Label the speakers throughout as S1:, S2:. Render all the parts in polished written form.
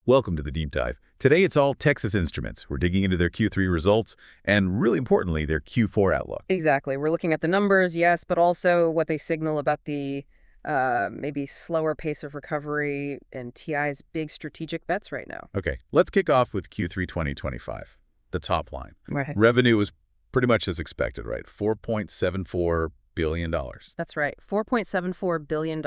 S1: Welcome to the Deep Dive. Today it's all Texas Instruments. We're digging into their Q3 results and, really importantly, their Q4 outlook.
S2: Exactly. We're looking at the numbers, yes, but also what they signal about the maybe slower pace of recovery and TI's big strategic bets right now.
S1: Okay, let's kick off with Q3 2025, the top line.
S2: Right.
S1: Revenue was pretty much as expected, right? $4.74 billion.
S2: That's right. $4.74 billion.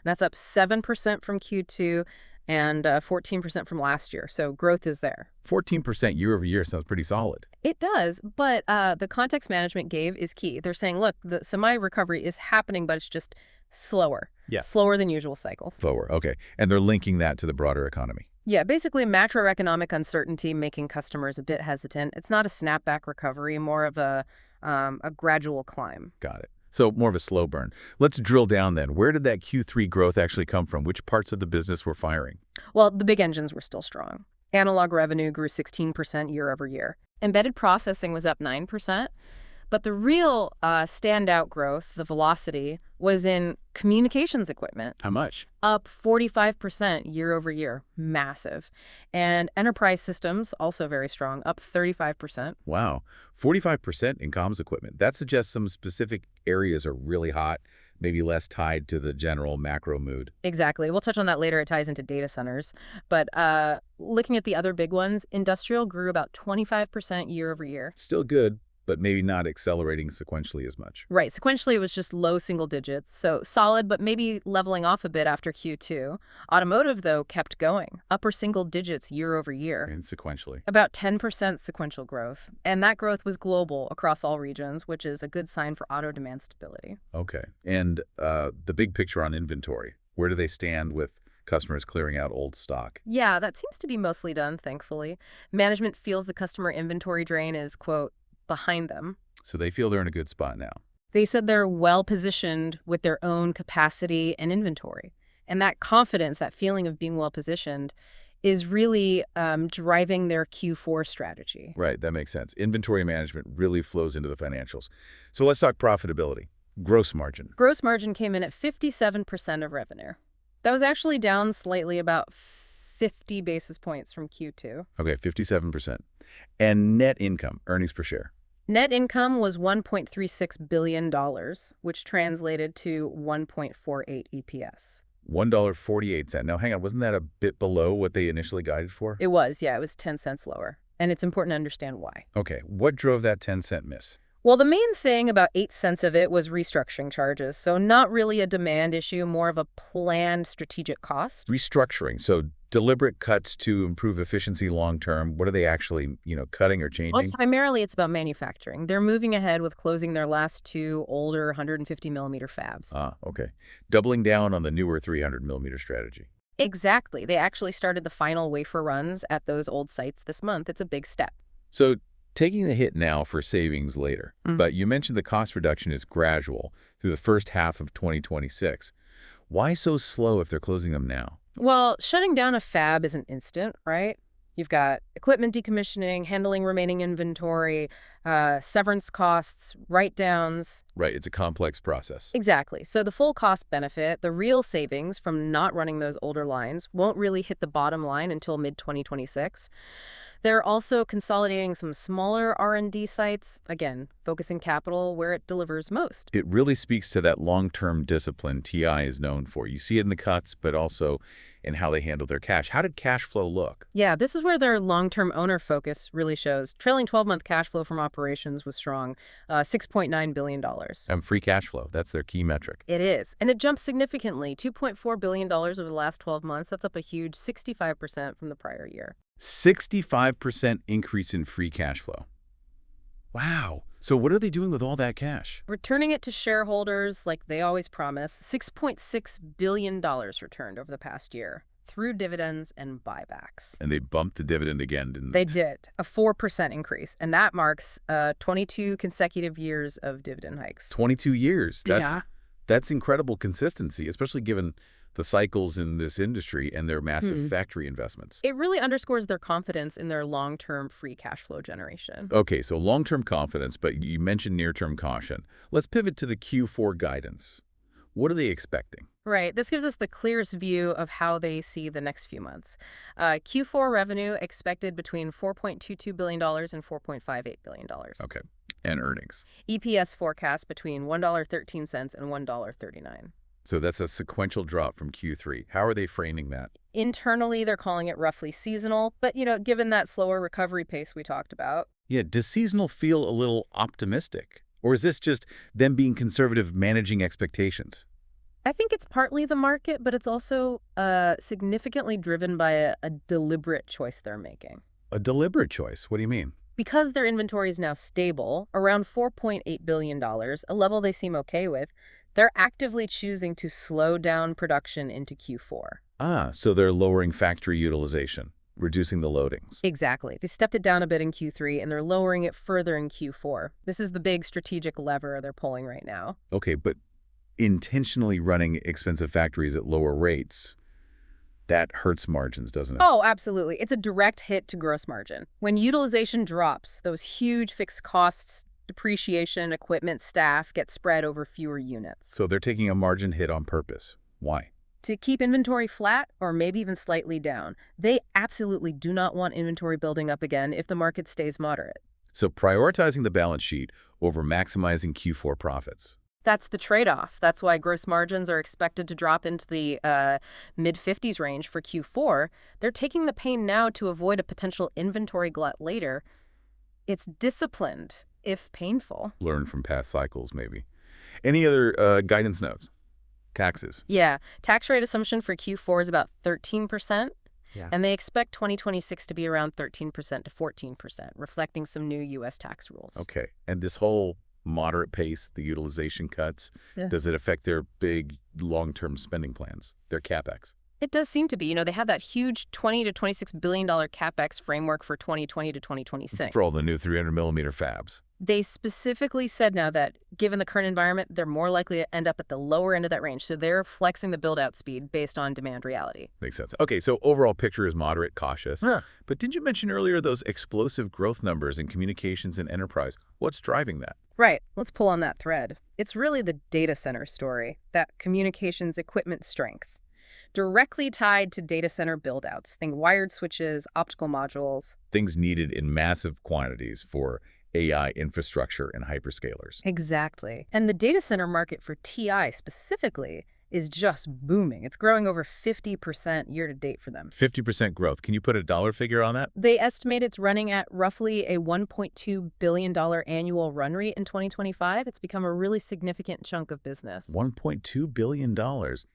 S2: That's up 7% from Q2 and 14% from last year. So growth is there.
S1: 14% year over year sounds pretty solid.
S2: It does, but the context management gave is key. They're saying, look, the semi-recovery is happening, but it's just slower.
S1: Yeah.
S2: Slower than usual cycle.
S1: Slower, okay. And they're linking that to the broader economy.
S2: Yeah, basically macroeconomic uncertainty making customers a bit hesitant. It's not a snapback recovery, more of a gradual climb.
S1: Got it. So more of a slow burn. Let's drill down then. Where did that Q3 growth actually come from? Which parts of the business were firing?
S2: Well, the big engines were still strong. Analog revenue grew 16% year over year. Embedded processing was up 9%. But the real standout growth, the velocity, was in communications equipment.
S1: How much?
S2: Up 45% year over year. Massive. And enterprise systems, also very strong, up 35%.
S1: Wow. 45% in comms equipment. That suggests some specific areas are really hot, maybe less tied to the general macro mood.
S2: Exactly. We'll touch on that later. It ties into data centers. But looking at the other big ones, industrial grew about 25% year over year.
S1: Still good, but maybe not accelerating sequentially as much.
S2: Right. Sequentially, it was just low single digits. So solid, but maybe leveling off a bit after Q2. Automotive, though, kept going. Upper single digits year over year.
S1: And sequentially.
S2: About 10% sequential growth. And that growth was global across all regions, which is a good sign for auto demand stability.
S1: Okay. And the big picture on inventory, where do they stand with customers clearing out old stock?
S2: Yeah, that seems to be mostly done, thankfully. Management feels the customer inventory drain is, quote, behind them.
S1: So they feel they're in a good spot now.
S2: They said they're well-positioned with their own capacity and inventory. And that confidence, that feeling of being well-positioned, is really driving their Q4 strategy.
S1: Right, that makes sense. Inventory management really flows into the financials. So let's talk profitability. Gross margin.
S2: Gross margin came in at 57% of revenue. That was actually down slightly, about 50 basis points from Q2.
S1: Okay, 57%. And net income, earnings per share.
S2: Net income was $1.36 billion, which translated to 1.48 EPS.
S1: $1.48. Now, hang on, wasn't that a bit below what they initially guided for?
S2: It was, yeah. It was 10 cents lower. And it's important to understand why.
S1: Okay, what drove that 10-cent miss?
S2: Well, the main thing, about 8 cents of it, was restructuring charges. So not really a demand issue, more of a planned strategic cost.
S1: Restructuring, so deliberate cuts to improve efficiency long-term. What are they actually, cutting or changing?
S2: Well, primarily it's about manufacturing. They're moving ahead with closing their last two older 150-millimeter fabs.
S1: Ah, okay. Doubling down on the newer 300-millimeter strategy.
S2: Exactly. They actually started the final wafer runs at those old sites this month. It's a big step.
S1: So taking the hit now for savings later. But you mentioned the cost reduction is gradual through the first half of 2026. Why so slow if they're closing them now?
S2: Well, shutting down a fab isn't instant, right? You've got equipment decommissioning, handling remaining inventory, severance costs, write-downs.
S1: Right, it's a complex process.
S2: Exactly. So the full cost benefit, the real savings from not running those older lines, won't really hit the bottom line until mid-2026. They're also consolidating some smaller R&D sites, again, focusing capital where it delivers most.
S1: It really speaks to that long-term discipline TI is known for. You see it in the cuts, but also in how they handle their cash. How did cash flow look?
S2: Yeah, this is where their long-term owner focus really shows. Trailing 12-month cash flow from operations was strong, $6.9 billion.
S1: And free cash flow, that's their key metric.
S2: It is. And it jumped significantly, $2.4 billion over the last 12 months. That's up a huge 65% from the prior year.
S1: 65% increase in free cash flow. Wow. So what are they doing with all that cash?
S2: Returning it to shareholders like they always promise. $6.6 billion returned over the past year through dividends and buybacks.
S1: And they bumped the dividend again, didn't they?
S2: They did. A 4% increase. And that marks 22 consecutive years of dividend hikes.
S1: 22 years. That's incredible consistency, especially given the cycles in this industry and their massive factory investments.
S2: It really underscores their confidence in their long-term free cash flow generation.
S1: Okay, so long-term confidence, but you mentioned near-term caution. Let's pivot to the Q4 guidance. What are they expecting?
S2: Right. This gives us the clearest view of how they see the next few months. Q4 revenue expected between $4.22 billion and $4.58 billion.
S1: Okay. And earnings.
S2: EPS forecast between $1.13 and $1.39.
S1: So that's a sequential drop from Q3. How are they framing that?
S2: Internally, they're calling it roughly seasonal, but, given that slower recovery pace we talked about.
S1: Yeah, does seasonal feel a little optimistic? Or is this just them being conservative managing expectations?
S2: I think it's partly the market, but it's also significantly driven by a deliberate choice they're making.
S1: A deliberate choice. What do you mean?
S2: Because their inventory is now stable, around $4.8 billion, a level they seem okay with, they're actively choosing to slow down production into Q4.
S1: Ah, so they're lowering factory utilization, reducing the loadings.
S2: Exactly. They stepped it down a bit in Q3, and they're lowering it further in Q4. This is the big strategic lever they're pulling right now.
S1: Okay, but intentionally running expensive factories at lower rates, that hurts margins, doesn't it?
S2: Oh, absolutely. It's a direct hit to gross margin. When utilization drops, those huge fixed costs, depreciation, equipment, staff, get spread over fewer units.
S1: So they're taking a margin hit on purpose. Why?
S2: To keep inventory flat or maybe even slightly down. They absolutely do not want inventory building up again if the market stays moderate.
S1: So prioritizing the balance sheet over maximizing Q4 profits.
S2: That's the trade-off. That's why gross margins are expected to drop into the mid-50s range for Q4. They're taking the pain now to avoid a potential inventory glut later. It's disciplined, if painful.
S1: Learn from past cycles, maybe. Any other guidance notes? Taxes.
S2: Yeah. Tax rate assumption for Q4 is about 13%.
S1: Yeah.
S2: And they expect 2026 to be around 13% to 14%, reflecting some new U.S. tax rules.
S1: Okay. And this whole moderate pace, the utilization cuts, does it affect their big long-term spending plans, their CapEx?
S2: It does seem to be. They have that huge $20 to $26 billion CapEx framework for 2020 to 2026.
S1: It's for all the new 300-millimeter fabs.
S2: They specifically said now that, given the current environment, they're more likely to end up at the lower end of that range. So they're flexing the build-out speed based on demand reality.
S1: Makes sense. Okay, so overall picture is moderate, cautious. But didn't you mention earlier those explosive growth numbers in communications and enterprise? What's driving that?
S2: Right. Let's pull on that thread. It's really the data center story, that communications equipment strength. Directly tied to data center build-outs. Think wired switches, optical modules.
S1: Things needed in massive quantities for AI infrastructure and hyperscalers.
S2: Exactly. And the data center market for TI specifically is just booming. It's growing over 50% year to date for them.
S1: 50% growth. Can you put a dollar figure on that?
S2: They estimate it's running at roughly a $1.2 billion annual run rate in 2025. It's become a really significant chunk of business.
S1: $1.2 billion,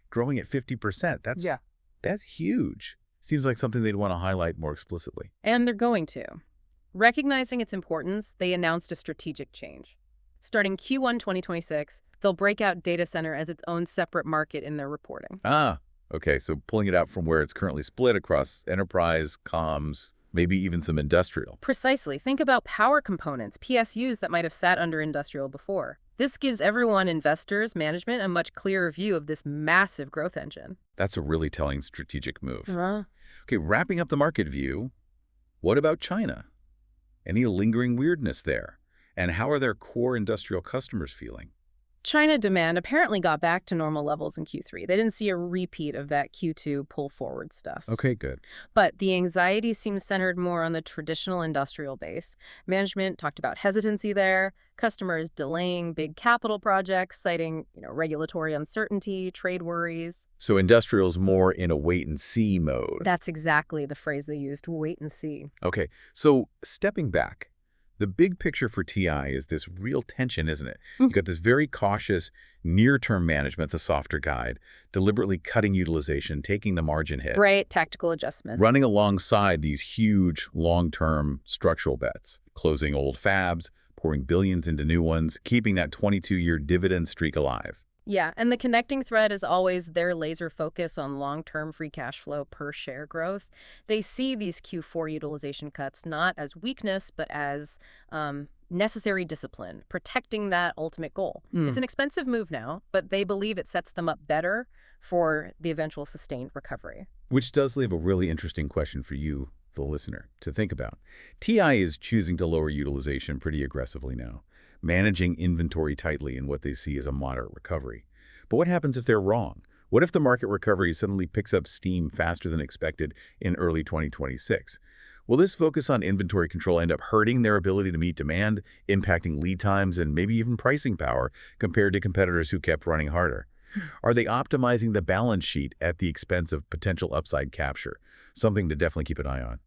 S1: growing at 50%. That's huge. Seems like something they'd want to highlight more explicitly.
S2: And they're going to. Recognizing its importance, they announced a strategic change. Starting Q1 2026, they'll break out data center as its own separate market in their reporting.
S1: Ah, okay, so pulling it out from where it's currently split across enterprise, comms, maybe even some industrial.
S2: Precisely. Think about power components, PSUs that might have sat under industrial before. This gives everyone, investors, management, a much clearer view of this massive growth engine.
S1: That's a really telling strategic move. Okay, wrapping up the market view, what about China? Any lingering weirdness there? And how are their core industrial customers feeling?
S2: China demand apparently got back to normal levels in Q3. They didn't see a repeat of that Q2 pull-forward stuff.
S1: Okay, good.
S2: But the anxiety seems centered more on the traditional industrial base. Management talked about hesitancy there, customers delaying big capital projects, citing regulatory uncertainty, trade worries.
S1: So industrial's more in a wait-and-see mode.
S2: That's exactly the phrase they used, wait and see.
S1: Okay, so stepping back, the big picture for TI is this real tension, isn't it? You've got this very cautious near-term management, the softer guide, deliberately cutting utilization, taking the margin hit.
S2: Right, tactical adjustment.
S1: Running alongside these huge long-term structural bets, closing old fabs, pouring billions into new ones, keeping that 22-year dividend streak alive.
S2: Yeah, and the connecting thread is always their laser focus on long-term free cash flow per share growth. They see these Q4 utilization cuts not as weakness, but as necessary discipline, protecting that ultimate goal. It's an expensive move now, but they believe it sets them up better for the eventual sustained recovery.
S1: Which does leave a really interesting question for you, the listener, to think about. TI is choosing to lower utilization pretty aggressively now, managing inventory tightly in what they see as a moderate recovery. But what happens if they're wrong? What if the market recovery suddenly picks up steam faster than expected in early 2026? Will this focus on inventory control end up hurting their ability to meet demand, impacting lead times and maybe even pricing power compared to competitors who kept running harder? Are they optimizing the balance sheet at the expense of potential upside capture? Something to definitely keep an eye on.